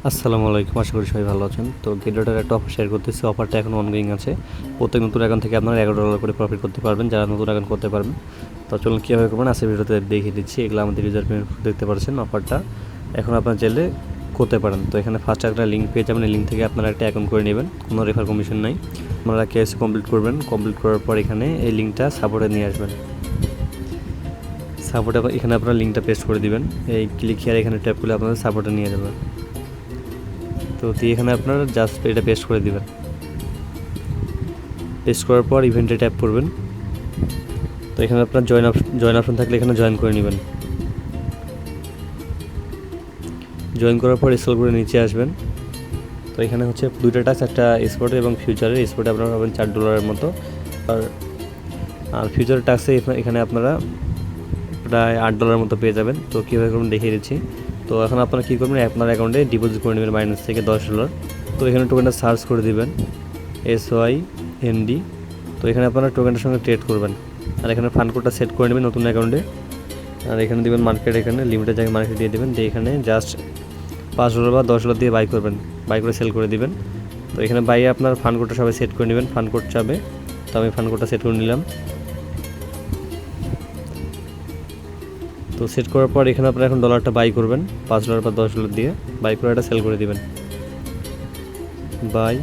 আসসালামু আলাইকুম, আশা করি সবাই ভালো আছেন। তো গেটডটার একটা অফার শেয়ার করতেছি। অফারটা এখন অনগোয়িং আছে। প্রত্যেক নতুন অ্যাকাউন্ট থেকে আপনারা $11 করে প্রফিট করতে পারবেন, যারা নতুন অ্যাকাউন্ট করতে পারবেন। তো চলুন কীভাবে করবেন আজকের ভিডিওতে দেখিয়ে দিচ্ছি। এগুলো আমাদের ইউজার পেমেন্ট দেখতে পাচ্ছেন। অফারটা এখন আপনারা চাইলে করতে পারেন। তো এখানে ফার্স্ট একটা লিঙ্ক পেয়ে যাবেন। এই লিঙ্ক থেকে আপনারা একটা অ্যাকাউন্ট করে নেবেন, কোনো রেফার কমিশন নাই। আপনারা কেওয়াইসি কমপ্লিট করবেন। কমপ্লিট করার পর এখানে এই লিঙ্কটা সাপোর্টে নিয়ে আসবেন। সাপোর্টে এখানে আপনারা লিঙ্কটা পেস্ট করে দিবেন। এই ক্লিক হিয়ার এখানে ট্যাপ করলে আপনাদের সাপোর্টে নিয়ে যাবেন। তো এখানে আপনারা জাস্ট এটা পেস্ট করে দিবেন। পেস্ট করার পর ইভেন্টে ট্যাপ করবেন। তো এখানে আপনার জয়েন অপশন থাকলে এখানে জয়েন করে নেবেন। জয়েন করার পর স্ক্রল করে নিচে আসবেন। তো এখানে হচ্ছে দুইটা টাস্ক, একটা স্পটে এবং ফিউচারের। স্পটে আপনারা পাবেন $4 মতো, আর ফিউচারের টাস্কে এখানে আপনারা প্রায় $8 মতো পেয়ে যাবেন। তো কীভাবে করবেন দেখিয়ে দিচ্ছি। তো এখন আপনারা কী করবেন, আপনার অ্যাকাউন্টে ডিপোজিট করে নেবেন মাইনাস থেকে $10। তো এখানে টোকেনটা সার্চ করে দিবেন SYND। তো এখানে আপনারা টোকেনটার সঙ্গে ট্রেড করবেন, আর এখানে ফান্ড কোডটা সেট করে নেবেন নতুন অ্যাকাউন্টে। আর এখানে দেবেন মার্কেট, এখানে লিমিটেড জায়গায় মার্কেট দিয়ে দেবেন। দিয়ে এখানে জাস্ট $5 বা $10 দিয়ে বাই করবেন, বাই করে সেল করে দিবেন। তো এখানে বাইয়ে আপনার ফান্ড কোডটা সবাই সেট করে নেবেন। ফান্ড কোড চাবে, তো আমি ফান্ড কোডটা সেট করে নিলাম। তো সেট করার পর এখানে আপনারা এখন ডলারটা বাই করবেন $5 বা $10 দিয়ে। বাই করে এটা সেল করে দিবেন, বাই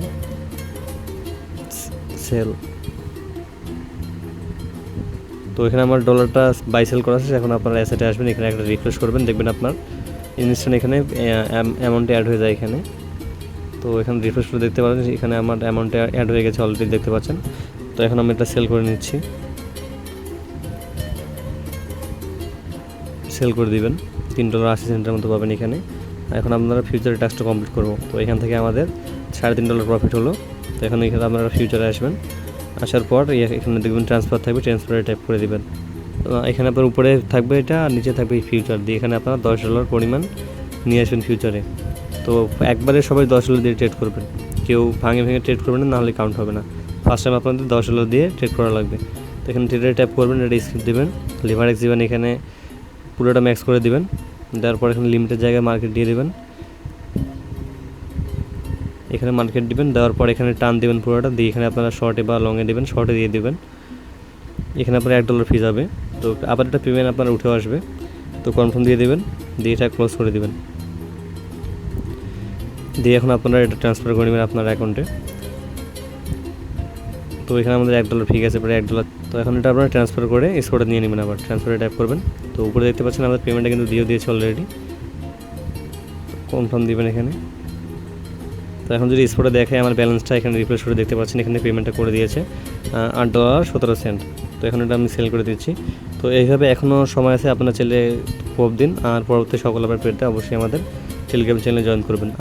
সেল। তো এখানে আমার ডলারটা বাই সেল করা আছে। এখন আপনারা অ্যাসেটে আসবেন, এখানে একটা রিফ্রেশ করবেন, দেখবেন আপনার ইনস্ট্যান্ট এখানে অ্যামাউন্টে অ্যাড হয়ে যায় এখানে। তো এখানে রিফ্রেশ করে দেখতে পাচ্ছেন এখানে আমার অ্যামাউন্টে অ্যাড হয়ে গেছে অলরেডি, দেখতে পাচ্ছেন। তো এখন আমি এটা সেল করে নিচ্ছি। সেল করে দিবেন, $3.80 মতো পাবেন এখানে। এখন আপনারা ফিউচারের টাস্কটা কমপ্লিট করবো। তো এখান থেকে আমাদের $3.5 প্রফিট হলো। তো এখানে আপনারা ফিউচারে আসবেন। আসার পর এখানে দেখবেন ট্রান্সফার থাকবে, ট্রান্সফারে ট্যাপ করে দেবেন। এখানে আপনার উপরে থাকবে এটা, আর নিচে থাকবে এই ফিউচার দিয়ে। এখানে আপনারা $10 পরিমাণ নিয়ে আসবেন ফিউচারে। তো একবারে সবাই $10 দিয়ে ট্রেড করবেন, কেউ ভেঙে ট্রেড করবেন না, নাহলে কাউন্ট হবে না। ফার্স্ট টাইম আপনাদের $10 দিয়ে ট্রেড করা লাগবে। তো এখানে ট্রেডে ট্যাপ করবেন, এটা স্কিপ দেবেন, লিভারেক্স দেবেন, এখানে পুরোটা ম্যাক্স করে দিবেন। দেওয়ার পর এখানে লিমিটেড জায়গায় মার্কেট দিয়ে দেবেন, এখানে মার্কেট দিবেন। দেওয়ার পর এখানে টান দেবেন পুরোটা দিয়ে। এখানে আপনারা শর্টে বা লংয়ে দেবেন, শর্টে দিয়ে দেবেন। এখানে আপনার $1 ফি যাবে। তো আবার একটা পেমেন্ট আপনার উঠেও আসবে। তো কনফার্ম দিয়ে দেবেন, দিয়ে এটা ক্লোজ করে দেবেন। দিয়ে এখন আপনারা এটা ট্রান্সফার করে নেবেন আপনার অ্যাকাউন্টে। তো এখানে আমাদের $1 ফি গেছে, প্রায় $1। তো এখন এটা আপনারা ট্রান্সফার করে স্পটে নিয়ে নেবেন, আবার ট্রান্সফারে ট্যাপ করবেন। তো উপরে দেখতে পাচ্ছেন আমাদের পেমেন্টটা কিন্তু দিয়েছে অলরেডি। কনফার্ম দিবেন এখানে। তো এখন যদি স্পটে দেখে আমার ব্যালেন্সটা এখানে রিফ্রেশ করে দেখতে পাচ্ছেন এখানে পেমেন্টটা করে দিয়েছে $8.17। তো এখন এটা আমি সেল করে দিচ্ছি। তো এইভাবে এখনও সময় আছে, আপনারা চাইলে খুব দিন। আর পরবর্তী সকল আবার পেতে অবশ্যই আমাদের টেলিগ্রাম চ্যানেলে জয়েন করবেন।